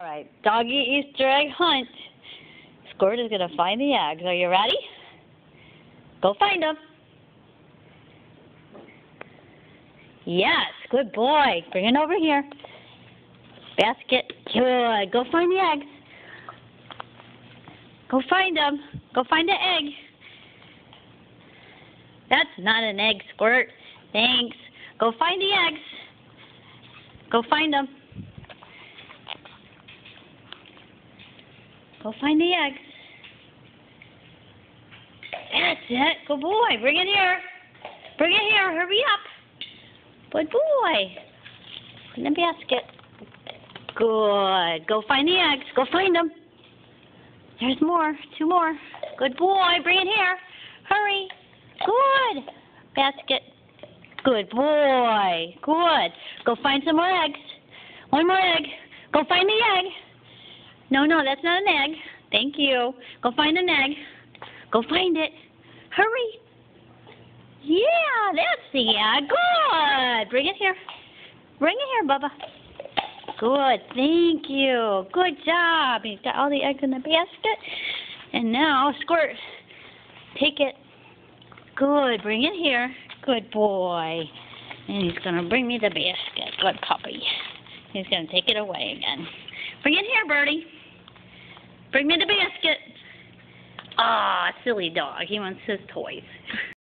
All right, doggy Easter egg hunt. Squirt is going to find the eggs. Are you ready? Go find them. Yes, good boy. Bring it over here. Basket. Good. Go find the eggs. Go find them. Go find the egg. That's not an egg, Squirt. Thanks. Go find the eggs. Go find them. Go find the eggs. That's it. Good boy. Bring it here. Bring it here. Hurry up. Good boy. In the basket. Good. Go find the eggs. Go find them. There's more. 2 more. Good boy. Bring it here. Hurry. Good. Basket. Good boy. Good. Go find some more eggs. 1 more egg. Go find the egg. No, that's not an egg. Thank you. Go find an egg. Go find it. Hurry. Yeah, that's the egg. Good. Bring it here. Bring it here, Bubba. Good. Thank you. Good job. He's got all the eggs in the basket. And now, Squirt, take it. Good. Bring it here. Good boy. And he's going to bring me the basket. Good puppy. He's going to take it away again. Bring it here, Birdie. Bring me the basket. Ah, silly dog. He wants his toys.